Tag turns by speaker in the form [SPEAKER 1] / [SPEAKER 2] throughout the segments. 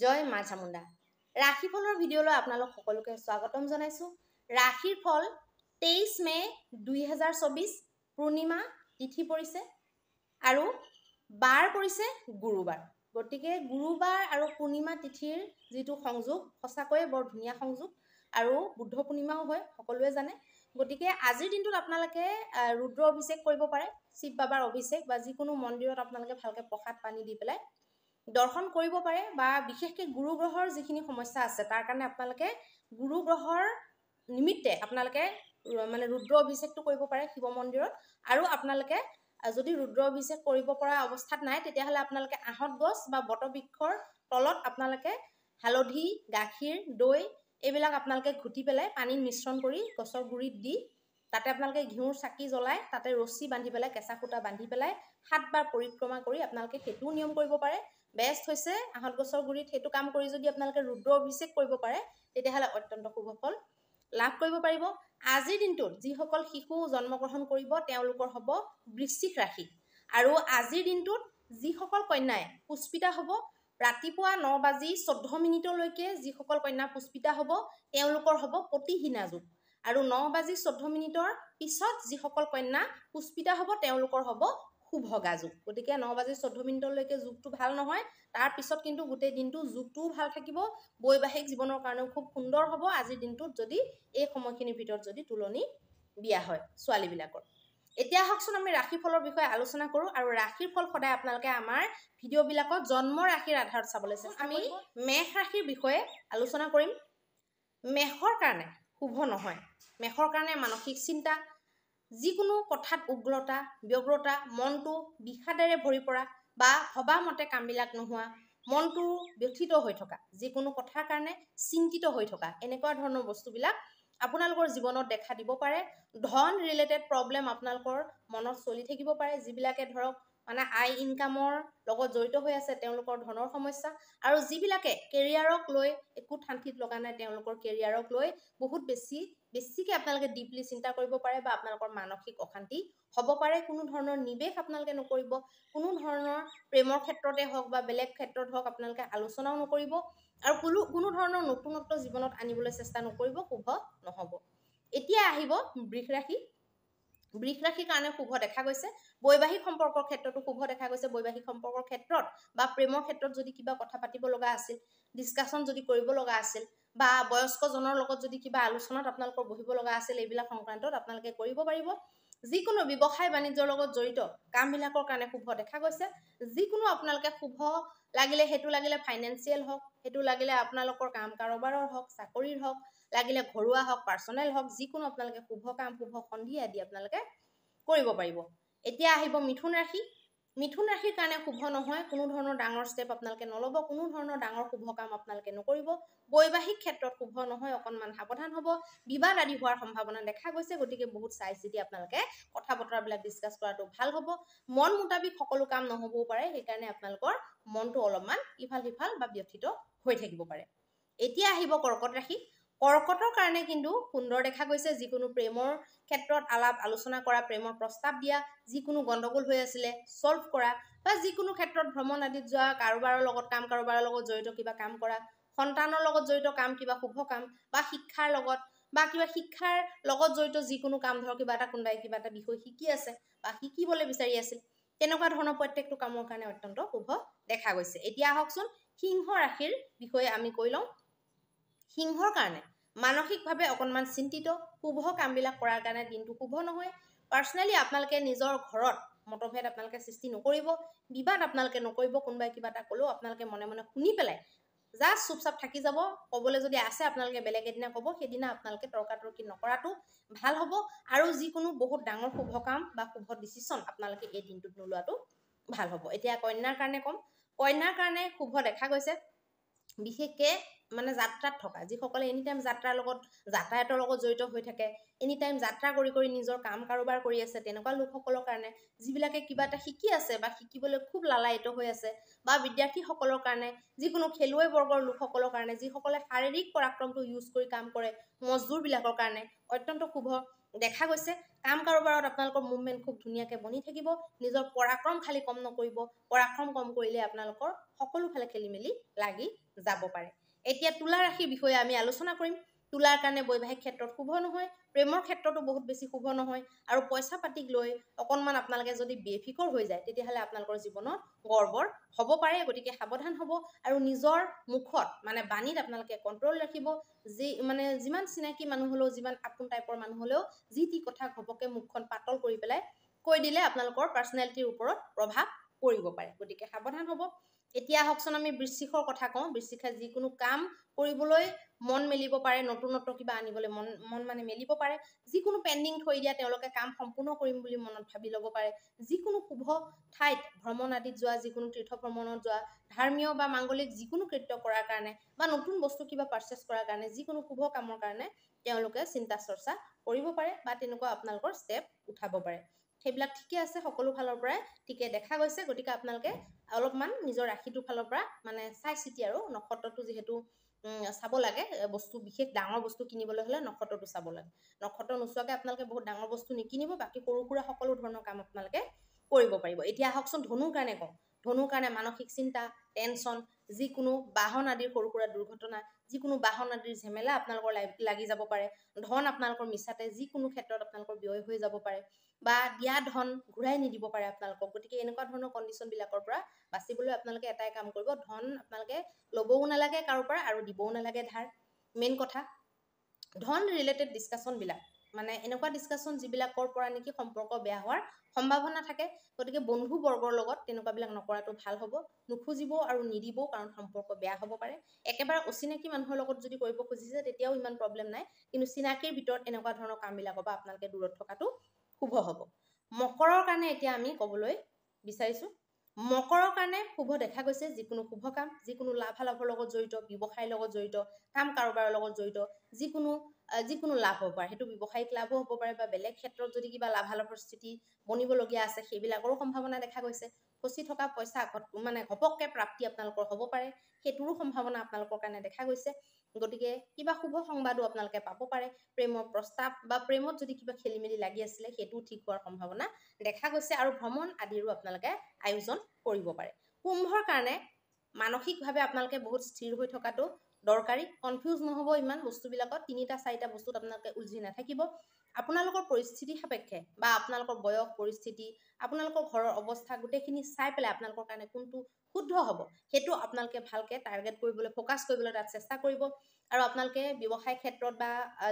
[SPEAKER 1] জয় মা চামুণ্ডা। ৰাশিফলৰ ভিডিঅ'লৈ আপোনালোক সকলোকে স্বাগতম জনাইছোঁ। ৰাশিৰ ফল 23 মে 2024 পূৰ্ণিমা তিথি পৰিছে আৰু বাৰ পৰিছে গুৰুবাৰ। গতিকে গুৰুবাৰ আৰু পূৰ্ণিমা তিথিৰ যিটো সংযোগ সঁচাকৈয়ে বৰ ধুনীয়া সংযোগ আৰু বুদ্ধ পূৰ্ণিমাও হয়, সকলোৱে জানে। গতিকে আজিৰ দিনটোত আপোনালোকে ৰুদ্ৰ অভিষেক কৰিব পাৰে, শিৱ বাবাৰ অভিষেক বা যিকোনো মন্দিৰত আপোনালোকে ভালকৈ প্ৰসাদ পানী দি পেলাই দৰ্শন কৰিব পাৰে বা বিশেষকৈ গুৰু গ্ৰহৰ যিখিনি সমস্যা আছে তাৰ কাৰণে আপোনালোকে গুৰু গ্ৰহৰ নিমিত্তে আপোনালোকে মানে ৰুদ্ৰ অভিষেকটো কৰিব পাৰে শিৱ মন্দিৰত। আৰু আপোনালোকে যদি ৰুদ্ৰ অভিষেক কৰিব পৰা অৱস্থাত নাই তেতিয়াহ'লে আপোনালোকে আহঁত গছ বা বটবৃক্ষৰ তলত আপোনালোকে হালধি, গাখীৰ, দৈ এইবিলাক আপোনালোকে ঘুটি পেলাই পানীত মিশ্ৰণ কৰি গছৰ গুৰিত দি তাতে আপোনালোকে ঘিউৰ চাকি জ্বলাই তাতে ৰছী বান্ধি পেলাই কেঁচা সূতা বান্ধি পেলাই 7 বাৰ পৰিক্ৰমা কৰি আপোনালোকে সেইটোও নিয়ম কৰিব পাৰে। বেষ্ট হৈছে আহঁত গছৰ গুৰিত সেইটো কাম কৰি যদি আপোনালোকে ৰুদ্ৰ অভিষেক কৰিব পাৰে তেতিয়াহ'লে অত্যন্ত শুভ ফল লাভ কৰিব পাৰিব। আজিৰ দিনটোত যিসকল শিশু জন্মগ্ৰহণ কৰিব তেওঁলোকৰ হ'ব বৃশ্চিক ৰাশি। আৰু আজিৰ দিনটোত যিসকল কন্যাই পুষ্পিতা হ'ব ৰাতিপুৱা 9:14 যিসকল কন্যা পুষ্পিতা হ'ব তেওঁলোকৰ হ'ব প্ৰতিহীনা যোগ। আৰু 9:14 পিছত যিসকল কন্যা পুষ্পিতা হ'ব তেওঁলোকৰ হ'ব শুভগা যোগ। গতিকে 9:14 যোগটো ভাল নহয়, তাৰ পিছত কিন্তু গোটেই দিনটো যোগটোও ভাল থাকিব, বৈবাহিক জীৱনৰ কাৰণেও খুব সুন্দৰ হ'ব আজিৰ দিনটোত যদি এই সময়খিনিৰ ভিতৰত যদি তুলনি বিয়া হয় ছোৱালীবিলাকৰ। এতিয়া আহকচোন আমি ৰাশিফলৰ বিষয়ে আলোচনা কৰোঁ। আৰু ৰাশিৰ ফল সদায় আপোনালোকে আমাৰ ভিডিঅ'বিলাকত জন্ম ৰাশিৰ আধাৰত চাবলৈ চেষ্টা কৰিব। আমি মেষ ৰাশিৰ বিষয়ে আলোচনা কৰিম। মেষৰ কাৰণে শুভ নহয়। মেষৰ কাৰণে মানসিক চিন্তা, যিকোনো কথাত উগ্ৰতা, ব্যগ্ৰতা, মনটো বিষাদেৰে ভৰি পৰা বা ভবা মতে কামবিলাক নোহোৱা, মনটো ব্যথিত হৈ থকা, যিকোনো কথাৰ কাৰণে চিন্তিত হৈ থকা, এনেকুৱা ধৰণৰ বস্তুবিলাক আপোনালোকৰ জীৱনত দেখা দিব পাৰে। ধন ৰিলেটেড প্ৰব্লেম আপোনালোকৰ মনত চলি থাকিব পাৰে, যিবিলাকে ধৰক মানে আই ইনকামৰ লগত জড়িত হৈ আছে তেওঁলোকৰ ধনৰ সমস্যা। আৰু যিবিলাকে কেৰিয়াৰক লৈ একো শান্তিত লগা নাই তেওঁলোকৰ কেৰিয়াৰক লৈ বহুত বেছিকৈ আপোনালোকে ডিপলি চিন্তা কৰিব পাৰে বা আপোনালোকৰ মানসিক অশান্তি হ'ব পাৰে। কোনো ধৰণৰ নিৱেশ আপোনালোকে নকৰিব, কোনো ধৰণৰ প্ৰেমৰ ক্ষেত্ৰতে হওক বা বেলেগ ক্ষেত্ৰত হওক আপোনালোকে আলোচনাও নকৰিব আৰু কোনো ধৰণৰ নতুনত্ব জীৱনত আনিবলৈ চেষ্টা নকৰিব, শুভ নহ'ব। এতিয়া আহিব বৃষ ৰাশি। বৃষ ৰাশিৰ কাৰণে শুভ দেখা গৈছে। বৈবাহিক সম্পৰ্কৰ ক্ষেত্ৰতো শুভ দেখা গৈছে। বৈবাহিক সম্পৰ্কৰ ক্ষেত্ৰত বা প্ৰেমৰ ক্ষেত্ৰত যদি কিবা কথা পাতিব লগা আছিল, ডিছকাশ্যন যদি কৰিব লগা আছিল বা বয়স্কজনৰ লগত যদি কিবা আলোচনাত আপোনালোকৰ বহিব লগা আছিল, এইবিলাক সংক্ৰান্তত আপোনালোকে কৰিব পাৰিব। যিকোনো ব্যৱসায় বাণিজ্যৰ লগত জড়িত কামবিলাকৰ কাৰণে শুভ দেখা গৈছে। যিকোনো আপোনালোকে শুভ লাগিলে সেইটো লাগিলে ফাইনেন্সিয়েল হওক, সেইটো লাগিলে আপোনালোকৰ কাম কাৰোবাৰৰ হওক, চাকৰিৰ হওক, লাগিলে ঘৰুৱা হওক, পাৰ্চনেল হওক, যিকোনো আপোনালোকে শুভ কাম শুভ সন্ধি আদি আপোনালোকে কৰিব পাৰিব। এতিয়া আহিব মিথুন ৰাশি। মিথুন ৰাশিৰ কাৰণে শুভ নহয়। কোনো ধৰণৰ ডাঙৰ ষ্টেপ আপোনালোকে নল'ব, কোনো ধৰণৰ ডাঙৰ শুভ কাম আপোনালোকে নকৰিব। বৈবাহিক ক্ষেত্ৰত শুভ নহয়, অকণমান সাৱধান হ'ব। বিবাদ আদি হোৱাৰ সম্ভাৱনা দেখা গৈছে, গতিকে বহুত চাই চিতি আপোনালোকে কথা বতৰাবিলাক ডিছকাছ কৰাটো ভাল হ'ব। মন মুতাবিক সকলো কাম নহ'বও পাৰে, সেইকাৰণে আপোনালোকৰ মনটো অলপমান ইফাল সিফাল বা ব্যথিত হৈ থাকিব পাৰে। এতিয়া আহিব কৰ্কট ৰাশি। কৰ্কটৰ কাৰণে কিন্তু সুন্দৰ দেখা গৈছে। যিকোনো প্ৰেমৰ ক্ষেত্ৰত আলাপ আলোচনা কৰা, প্ৰেমৰ প্ৰস্তাৱ দিয়া, যিকোনো গণ্ডগোল হৈ আছিলে ছল্ভ কৰা বা যিকোনো ক্ষেত্ৰত ভ্ৰমণ আদিত যোৱা, কাৰোবাৰৰ লগত কাম, কাৰোবাৰৰ লগত জড়িত কিবা কাম কৰা, সন্তানৰ লগত জড়িত কাম, কিবা শুভ কাম বা শিক্ষাৰ লগত বা কিবা শিক্ষাৰ লগত জড়িত যিকোনো কাম, ধৰক কিবা এটা কোনোবাই কিবা এটা বিষয় শিকি আছে বা শিকিবলৈ বিচাৰি আছিল, তেনেকুৱা ধৰণৰ প্ৰত্যেকটো কামৰ কাৰণে অত্যন্ত শুভ দেখা গৈছে। এতিয়া আহকচোন সিংহ ৰাশিৰ বিষয়ে আমি কৈ লওঁ। সিংহৰ কাৰণে মানসিকভাৱে অকণমান চিন্তিত, শুভ কামবিলাক কৰাৰ কাৰণে দিনটো শুভ নহয়। পাৰ্চনেলি আপোনালোকে নিজৰ ঘৰত মতভেদ আপোনালোকে সৃষ্টি নকৰিব, বিবাদ আপোনালোকে নকৰিব। কোনোবাই কিবা এটা ক'লেও আপোনালোকে মনে মনে শুনি পেলাই জাষ্ট চুপচাপ থাকি যাব। ক'বলৈ যদি আছে আপোনালোকে বেলেগ এদিনা ক'ব, সেইদিনা আপোনালোকে তৰ্কাতৰ্কি নকৰাটো ভাল হ'ব। আৰু যিকোনো বহুত ডাঙৰ শুভ কাম বা শুভ ডিচিশ্যন আপোনালোকে এই দিনটোত নোলোৱাটো ভাল হ'ব। এতিয়া কন্যাৰ কাৰণে ক'ম। কন্যাৰ কাৰণে শুভ দেখা গৈছে। বিশেষকৈ মানে যাত্ৰাত থকা যিসকলে এনিটাইম যাত্ৰাৰ লগত যাতায়াতৰ লগত জড়িত হৈ থাকে, এনিটাইম যাত্ৰা কৰি কৰি নিজৰ কাম কাৰোবাৰ কৰি আছে, তেনেকুৱা লোকসকলৰ কাৰণে, যিবিলাকে কিবা এটা শিকি আছে বা শিকিবলৈ খুব লালায়িত হৈ আছে, বা বিদ্যাৰ্থীসকলৰ কাৰণে, যিকোনো খেলুৱৈ বৰ্গৰ লোকসকলৰ কাৰণে, যিসকলে শাৰীৰিক পৰাক্ৰমটো ইউজ কৰি কাম কৰে, মজদুৰবিলাকৰ কাৰণে অত্যন্ত শুভ। দেখা গৈছে কাম কাৰোবাৰত আপোনালোকৰ মুভমেণ্ট খুব ধুনীয়াকৈ বনি থাকিব নিজৰ পৰাক্ৰম খালি কম নকৰিব পৰাক্ৰম কম কৰিলে আপোনালোকৰ সকলো ফালে খেলি মেলি লাগি যাব পাৰে এতিয়া তুলা ৰাশিৰ বিষয়ে আমি আলোচনা কৰিম তুলাৰ কাৰণে বৈবাহিক ক্ষেত্ৰত শুভ নহয় প্ৰেমৰ ক্ষেত্ৰতো বহুত বেছি শুভ নহয় আৰু পইচা পাতিক লৈ অকণমান আপোনালোকে যদি বেফিকৰ হৈ যায় তেতিয়াহ'লে আপোনালোকৰ জীৱনত গৰ্বৰ হ'ব পাৰে গতিকে সাৱধান হ'ব আৰু নিজৰ মুখত মানে বাণীত আপোনালোকে কণ্ট্ৰল ৰাখিব যি মানে যিমান চিনাকি মানুহ হ'লেও যিমান আপোন টাইপৰ মানুহ হ'লেও যি টি কথা ঘপকে মুখখন পাতল কৰি পেলাই কৈ দিলে আপোনালোকৰ পাৰ্চনেলিটিৰ ওপৰত প্ৰভাৱ পৰিব পাৰে গতিকে সাৱধান হ'ব এতিয়া আহকচোন আমি বৃশ্চিকৰ কথা কওঁ বৃশ্চিকে যিকোনো কাম কৰিবলৈ মন মেলিব পাৰে নতুনত্ব কিবা আনিবলৈ মন মানে মেলিব পাৰে যিকোনো পেণ্ডিং থৈ দিয়া তেওঁলোকে কাম সম্পূৰ্ণ কৰিম বুলি মনত ভাবি ল'ব পাৰে যিকোনো শুভ ঠাইত ভ্ৰমণ আদিত যোৱা যিকোনো তীৰ্থ ভ্ৰমণত যোৱা ধৰ্মীয় বা মাংগলিক যিকোনো কৃত্য কৰাৰ কাৰণে বা নতুন বস্তু কিবা পাৰ্চেছ কৰাৰ কাৰণে যিকোনো শুভ কামৰ কাৰণে তেওঁলোকে চিন্তা চৰ্চা কৰিব পাৰে বা তেনেকুৱা আপোনালোকৰ ষ্টেপ উঠাব পাৰে সেইবিলাক ঠিকে আছে সকলো ফালৰ পৰাই ঠিকে দেখা গৈছে গতিকে আপোনালোকে অলপমান নিজৰ ৰাশিটোৰ ফালৰ পৰা মানে চাই চিতি আৰু নক্ষত্ৰটো যিহেতু চাব লাগে বস্তু বিশেষ ডাঙৰ বস্তু কিনিবলৈ হ'লে নক্ষত্ৰটো চাব লাগে নক্ষত্ৰ নোচোৱাকৈ আপোনালোকে বহুত ডাঙৰ বস্তু নিকিনিব বাকী সৰু সুৰা সকলো ধৰণৰ কাম আপোনালোকে কৰিব পাৰিব এতিয়া আহকচোন ধনুৰ কাৰণে কওঁ ধনুৰ কাৰণে মানসিক চিন্তা টেনশ্যন যিকোনো বাহন আদিৰ সৰু সুৰা দুৰ্ঘটনা যিকোনো বাহন আদিৰ ঝেমেলা আপোনালোকৰ লাগি যাব পাৰে ধন আপোনালোকৰ মিছাতে যিকোনো ক্ষেত্ৰত আপোনালোকৰ ব্যয় হৈ যাব পাৰে বা দিয়া ধন ঘূৰাই নিদিব পাৰে আপোনালোকক গতিকে এনেকুৱা ধৰণৰ কণ্ডিশ্যনবিলাকৰ পৰা বাচিবলৈ আপোনালোকে এটাই কাম কৰিব ধন আপোনালোকে ল'বও নালাগে কাৰোৰ পৰা আৰু দিবও নালাগে ধাৰ মেইন কথা ধন ৰিলেটেড ডিছকাশ্যনবিলাক মানে এনেকুৱা ডিছকাশ্যন যিবিলাকৰ পৰা নেকি সম্পৰ্ক বেয়া হোৱাৰ সম্ভাৱনা থাকে গতিকে বন্ধুবৰ্গৰ লগত তেনেকুৱাবিলাক নকৰাটো ভাল হ'ব নুখুজিব আৰু নিদিবও কাৰণ সম্পৰ্ক বেয়া হ'ব পাৰে একেবাৰে অচিনাকি মানুহৰ লগত যদি কৰিব খুজিছে তেতিয়াও ইমান প্ৰব্লেম নাই কিন্তু চিনাকিৰ ভিতৰত এনেকুৱা ধৰণৰ কামবিলাকৰ পৰা আপোনালোকে দূৰত থকাটো শুভ হ'ব মকৰৰ কাৰণে এতিয়া আমি ক'বলৈ বিচাৰিছোঁ মকৰৰ কাৰণে শুভ দেখা গৈছে যিকোনো শুভ কাম যিকোনো লাভালাভৰ লগত জড়িত ব্যৱসায়ৰ লগত জড়িত কাম কাৰোবাৰৰ লগত জড়িত যিকোনো লাভ হ'ব পাৰে সেইটো ব্যৱসায়িক লাভো হ'ব পাৰে বা বেলেগ ক্ষেত্ৰত যদি কিবা লাভালাভৰ স্থিতি বনিবলগীয়া আছে সেইবিলাকৰো সম্ভাৱনা দেখা গৈছে ফচি থকা পইচা মানে ঘপককৈ প্ৰাপ্তি আপোনালোকৰ হ'ব পাৰে সেইটোৰো সম্ভাৱনা আপোনালোকৰ কাৰণে দেখা গৈছে গতিকে কিবা শুভ সংবাদো আপোনালোকে পাব পাৰে প্ৰেমৰ প্ৰস্তাৱ বা প্ৰেমত যদি কিবা খেলি মেলি লাগি আছিলে সেইটোও ঠিক হোৱাৰ সম্ভাৱনা দেখা গৈছে আৰু ভ্ৰমণ আদিৰো আপোনালোকে আয়োজন কৰিব পাৰে কুম্ভৰ কাৰণে মানসিকভাৱে আপোনালোকে বহুত স্থিৰ হৈ থকাটো দৰকাৰী কনফিউজ নহ'ব ইমান বস্তুবিলাকত 3-4টা বস্তুত আপোনালোকে উলঝি নাথাকিব আপোনালোকৰ পৰিস্থিতি সাপেক্ষে বা আপোনালোকৰ বয়স পৰিস্থিতি আপোনালোকৰ ঘৰৰ অৱস্থা গোটেইখিনি চাই পেলাই আপোনালোকৰ কাৰণে কোনটো শুদ্ধ হ'ব সেইটো আপোনালোকে ভালকৈ টাৰ্গেট কৰিবলৈ ফ'কাছ কৰিবলৈ তাত চেষ্টা কৰিব আৰু আপোনালোকে ব্যৱসায় ক্ষেত্ৰত বা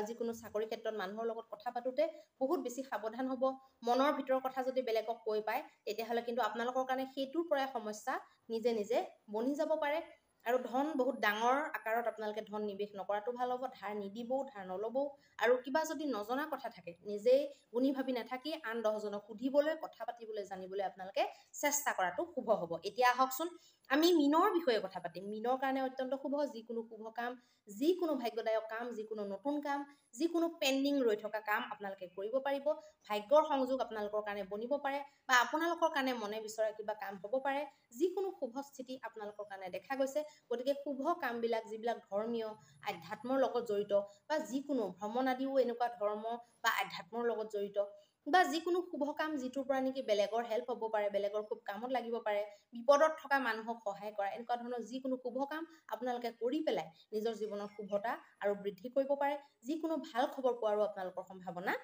[SPEAKER 1] যিকোনো চাকৰি ক্ষেত্ৰত মানুহৰ লগত কথা পাতোতে বহুত বেছি সাৱধান হ'ব মনৰ ভিতৰৰ কথা যদি বেলেগক কৈ পায় তেতিয়াহ'লে কিন্তু আপোনালোকৰ কাৰণে সেইটোৰ পৰাই সমস্যা নিজে নিজে বনি যাব পাৰে আৰু ধন বহুত ডাঙৰ আকাৰত আপোনালোকে ধন নিৱেশ নকৰাটো ভাল হ'ব ধাৰ নিদিবও ধাৰ নল'বও আৰু কিবা যদি নজনা কথা থাকে নিজেই গুণি ভাবি নাথাকি আন 10জনক সুধিবলৈ কথা পাতিবলৈ জানিবলৈ আপোনালোকে চেষ্টা কৰাটো শুভ হ'ব এতিয়া আহকচোন আমি মীনৰ বিষয়ে কথা পাতিম মীনৰ কাৰণে অত্যন্ত শুভ যিকোনো শুভ কাম যিকোনো ভাগ্যদায়ক কাম যিকোনো নতুন কাম যিকোনো পেণ্ডিং ৰৈ থকা কাম আপোনালোকে কৰিব পাৰিব ভাগ্যৰ সংযোগ আপোনালোকৰ কাৰণে বনিব পাৰে বা আপোনালোকৰ কাৰণে মনে বিচৰা কিবা কাম হ'ব পাৰে যিকোনো শুভ স্থিতি আপোনালোকৰ কাৰণে দেখা গৈছে গতিকে শুভ কামবিলাক যিবিলাক ধৰ্মীয় আধ্যাত্মৰ লগত জড়িত বা যিকোনো ভ্ৰমণ আদিও এনেকুৱা ধৰ্ম বা আধ্যাত্মৰ লগত জড়িত বা যিকোনো শুভ কাম যিটোৰ পৰা নেকি বেলেগৰ হেল্প হ'ব পাৰে বেলেগৰ খুব কামত লাগিব পাৰে বিপদত থকা মানুহক সহায় কৰা এনেকুৱা ধৰণৰ যিকোনো শুভ কাম আপোনালোকে কৰি পেলাই নিজৰ জীৱনত শুভতা আৰু বৃদ্ধি কৰিব পাৰে যিকোনো ভাল খবৰ পোৱাৰো আপোনালোকৰ সম্ভাৱনা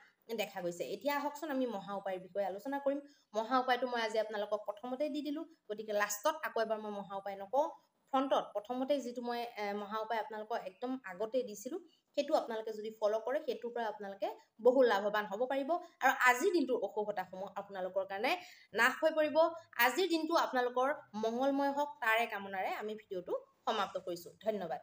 [SPEAKER 1] দেখা গৈছে এতিয়া আহকচোন আমি মহা উপায়ৰ বিষয়ে আলোচনা কৰিম মহা উপায়টো মই আজি আপোনালোকক প্ৰথমতে দি দিলোঁ গতিকে লাষ্টত আকৌ এবাৰ মই মহা উপায় নকওঁ ফ্ৰণ্টত প্ৰথমতে যিটো মই মহা উপায় আপোনালোকক একদম আগতে দিছিলোঁ সেইটো আপোনালোকে যদি ফ'ল' কৰে সেইটোৰ পৰা আপোনালোকে বহু লাভৱান হ'ব পাৰিব আৰু আজিৰ দিনটোৰ অশুভতাসমূহ আপোনালোকৰ কাৰণে নাশ হৈ পৰিব আজিৰ দিনটো আপোনালোকৰ মংগলময় হওক তাৰে কামনাৰে আমি ভিডিঅ'টো সমাপ্ত কৰিছোঁ ধন্যবাদ